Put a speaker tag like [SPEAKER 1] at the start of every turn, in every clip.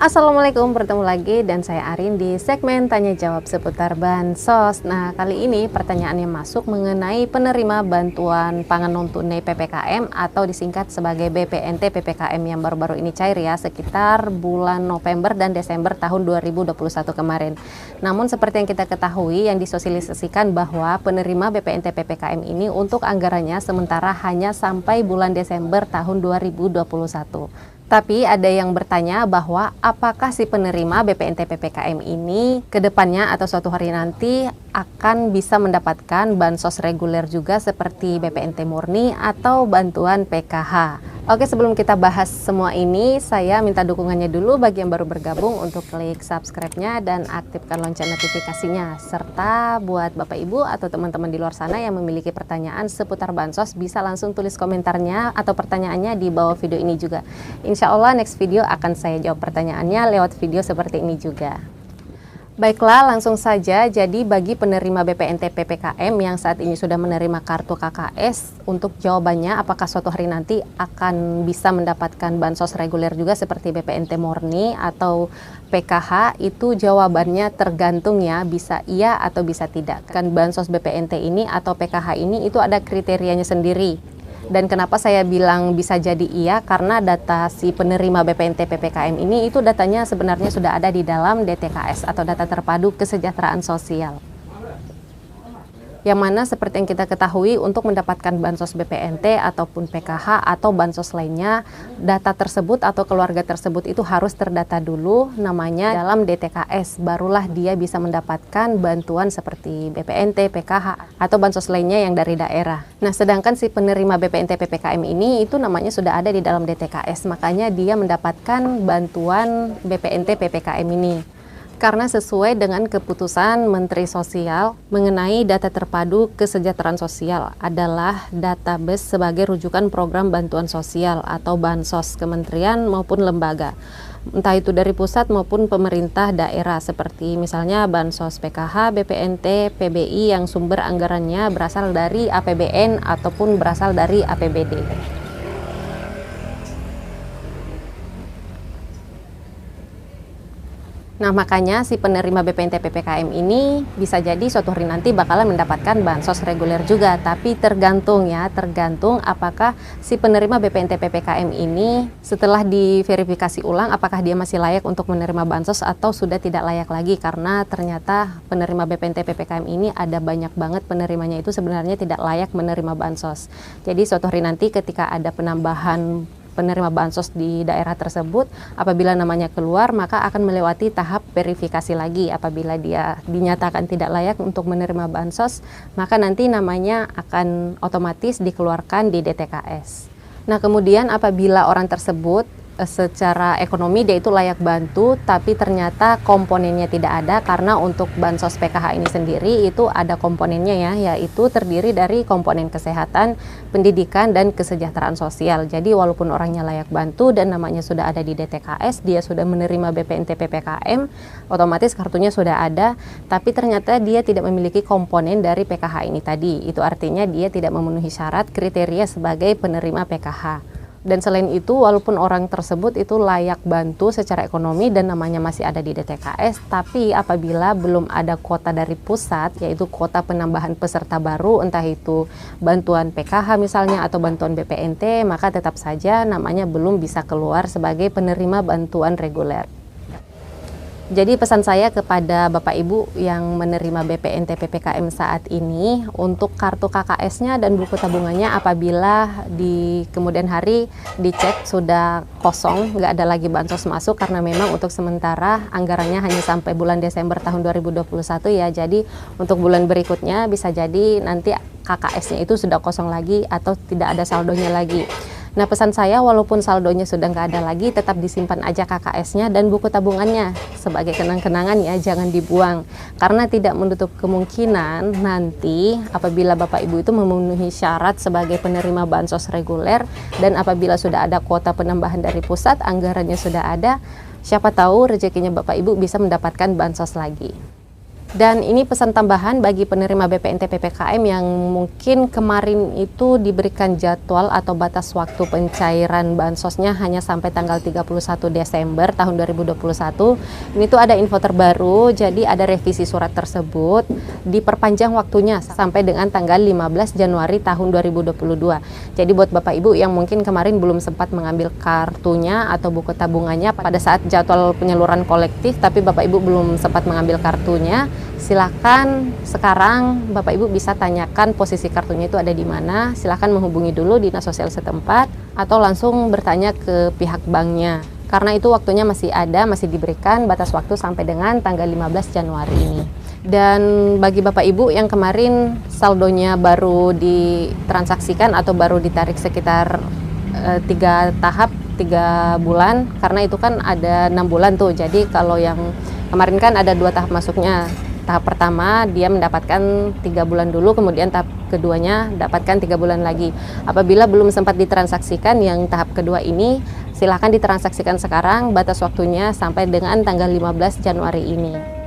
[SPEAKER 1] Assalamualaikum, bertemu lagi dan saya Arin di segmen Tanya Jawab seputar Bansos. Nah, kali ini pertanyaannya masuk mengenai penerima bantuan pangan non-tunai PPKM atau disingkat sebagai BPNT PPKM yang baru-baru ini cair ya, sekitar bulan November dan Desember tahun 2021 kemarin. Namun seperti yang kita ketahui, yang disosialisasikan bahwa penerima BPNT PPKM ini untuk anggarannya sementara hanya sampai bulan Desember tahun 2021. Tapi ada yang bertanya bahwa apakah si penerima BPNT PPKM ini ke depannya atau suatu hari nanti akan bisa mendapatkan bansos reguler juga seperti BPNT murni atau bantuan PKH. Oke, sebelum kita bahas semua ini, saya minta dukungannya dulu bagi yang baru bergabung untuk klik subscribe-nya dan aktifkan lonceng notifikasinya. Serta buat Bapak Ibu atau teman-teman di luar sana yang memiliki pertanyaan seputar bansos, bisa langsung tulis komentarnya atau pertanyaannya di bawah video ini juga. Insya Allah next video akan saya jawab pertanyaannya lewat video seperti ini juga. Baiklah, langsung saja. Jadi bagi penerima BPNT PPKM yang saat ini sudah menerima kartu KKS, untuk jawabannya apakah suatu hari nanti akan bisa mendapatkan bansos reguler juga seperti BPNT murni atau PKH, itu jawabannya tergantung ya, bisa iya atau bisa tidak. Kan bansos BPNT ini atau PKH ini itu ada kriterianya sendiri. Dan kenapa saya bilang bisa jadi iya, karena data si penerima BPNT PPKM ini itu datanya sebenarnya sudah ada di dalam DTKS atau data terpadu kesejahteraan sosial. Yang mana seperti yang kita ketahui, untuk mendapatkan bansos BPNT ataupun PKH atau bansos lainnya, data tersebut atau keluarga tersebut itu harus terdata dulu namanya dalam DTKS, barulah dia bisa mendapatkan bantuan seperti BPNT, PKH atau bansos lainnya yang dari daerah. Nah, sedangkan si penerima BPNT PPKM ini itu namanya sudah ada di dalam DTKS, makanya dia mendapatkan bantuan BPNT PPKM ini. Karena sesuai dengan keputusan Menteri Sosial mengenai data terpadu kesejahteraan sosial adalah database sebagai rujukan program bantuan sosial atau bansos kementerian maupun lembaga, entah itu dari pusat maupun pemerintah daerah, seperti misalnya bansos PKH, BPNT, PBI yang sumber anggarannya berasal dari APBN ataupun berasal dari APBD. Nah, makanya si penerima BPNT PPKM ini bisa jadi suatu hari nanti bakalan mendapatkan bansos reguler juga, tapi tergantung ya, tergantung apakah si penerima BPNT PPKM ini setelah diverifikasi ulang apakah dia masih layak untuk menerima bansos atau sudah tidak layak lagi, karena ternyata penerima BPNT PPKM ini ada banyak banget penerimanya itu sebenarnya tidak layak menerima bansos. Jadi suatu hari nanti ketika ada penambahan penerima bansos di daerah tersebut, apabila namanya keluar maka akan melewati tahap verifikasi lagi. Apabila dia dinyatakan tidak layak untuk menerima bansos, maka nanti namanya akan otomatis dikeluarkan di DTKS. Nah, kemudian apabila orang tersebut secara ekonomi dia itu layak bantu, tapi ternyata komponennya tidak ada, karena untuk bansos PKH ini sendiri itu ada komponennya ya, yaitu terdiri dari komponen kesehatan, pendidikan, dan kesejahteraan sosial. Jadi walaupun orangnya layak bantu dan namanya sudah ada di DTKS, dia sudah menerima BPNT PPKM, otomatis kartunya sudah ada, tapi ternyata dia tidak memiliki komponen dari PKH ini tadi. Itu artinya dia tidak memenuhi syarat kriteria sebagai penerima PKH. Dan selain itu, walaupun orang tersebut itu layak bantu secara ekonomi dan namanya masih ada di DTKS, tapi apabila belum ada kuota dari pusat, yaitu kuota penambahan peserta baru, entah itu bantuan PKH misalnya atau bantuan BPNT, maka tetap saja namanya belum bisa keluar sebagai penerima bantuan reguler. Jadi pesan saya kepada Bapak Ibu yang menerima BPNT PPKM saat ini, untuk kartu KKS-nya dan buku tabungannya apabila di kemudian hari dicek sudah kosong, nggak ada lagi bansos masuk, karena memang untuk sementara anggarannya hanya sampai bulan Desember tahun 2021 ya. Jadi untuk bulan berikutnya bisa jadi nanti KKS-nya itu sudah kosong lagi atau tidak ada saldonya lagi. Nah, pesan saya, walaupun saldonya sudah nggak ada lagi, tetap disimpan aja KKS-nya dan buku tabungannya sebagai kenang-kenangan ya, jangan dibuang. Karena tidak menutup kemungkinan nanti apabila Bapak Ibu itu memenuhi syarat sebagai penerima bansos reguler, dan apabila sudah ada kuota penambahan dari pusat, anggarannya sudah ada, siapa tahu rezekinya Bapak Ibu bisa mendapatkan bansos lagi. Dan ini pesan tambahan bagi penerima BPNT PPKM yang mungkin kemarin itu diberikan jadwal atau batas waktu pencairan bansosnya hanya sampai tanggal 31 Desember tahun 2021. Ini tuh ada info terbaru, jadi ada revisi surat tersebut diperpanjang waktunya sampai dengan tanggal 15 Januari tahun 2022. Jadi buat Bapak Ibu yang mungkin kemarin belum sempat mengambil kartunya atau buku tabungannya pada saat jadwal penyaluran kolektif tapi Bapak Ibu belum sempat mengambil kartunya, silakan sekarang Bapak Ibu bisa tanyakan posisi kartunya itu ada di mana. Silakan menghubungi dulu dinas sosial setempat atau langsung bertanya ke pihak banknya. Karena itu waktunya masih ada, masih diberikan batas waktu sampai dengan tanggal 15 Januari ini. Dan bagi Bapak Ibu yang kemarin saldonya baru ditransaksikan atau baru ditarik sekitar 3 tahap 3 bulan, karena itu kan ada 6 bulan tuh. Jadi kalau yang kemarin kan ada 2 tahap masuknya. Tahap pertama dia mendapatkan 3 bulan dulu, kemudian tahap keduanya dapatkan 3 bulan lagi. Apabila belum sempat ditransaksikan yang tahap kedua ini, silakan ditransaksikan sekarang, batas waktunya sampai dengan tanggal 15 Januari ini.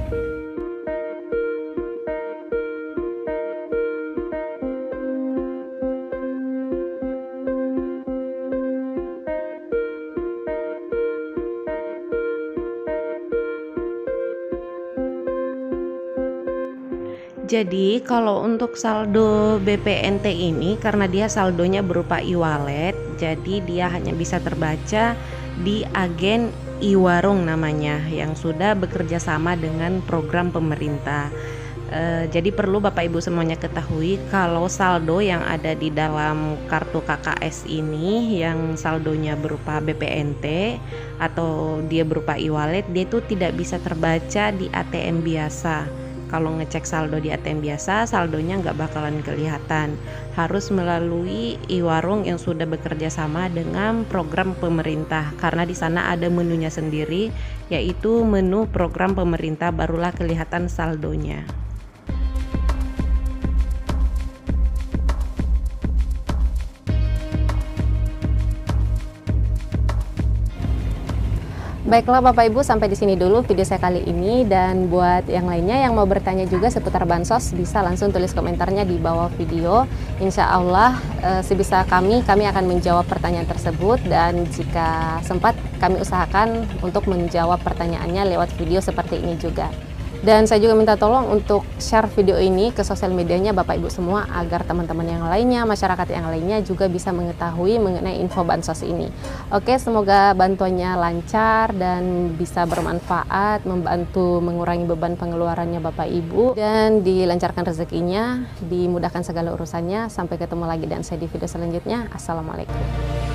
[SPEAKER 1] Jadi kalau untuk saldo BPNT ini karena dia saldonya berupa e-wallet, jadi dia hanya bisa terbaca di agen e-warung namanya yang sudah bekerja sama dengan program pemerintah. Jadi perlu Bapak Ibu semuanya ketahui kalau saldo yang ada di dalam kartu KKS ini yang saldonya berupa BPNT atau dia berupa e-wallet, dia itu tidak bisa terbaca di ATM biasa. Kalau ngecek saldo di ATM biasa, saldonya nggak bakalan kelihatan. Harus melalui e-warung yang sudah bekerja sama dengan program pemerintah. Karena di sana ada menunya sendiri, yaitu menu program pemerintah, barulah kelihatan saldonya. Baiklah Bapak Ibu, sampai di sini dulu video saya kali ini, dan buat yang lainnya yang mau bertanya juga seputar bansos bisa langsung tulis komentarnya di bawah video. Insya Allah sebisa kami akan menjawab pertanyaan tersebut, dan jika sempat kami usahakan untuk menjawab pertanyaannya lewat video seperti ini juga. Dan saya juga minta tolong untuk share video ini ke sosial medianya Bapak Ibu semua agar teman-teman yang lainnya, masyarakat yang lainnya juga bisa mengetahui mengenai info bansos ini. Oke, semoga bantuannya lancar dan bisa bermanfaat, membantu mengurangi beban pengeluarannya Bapak Ibu, dan dilancarkan rezekinya, dimudahkan segala urusannya. Sampai ketemu lagi dan saya di video selanjutnya. Assalamualaikum.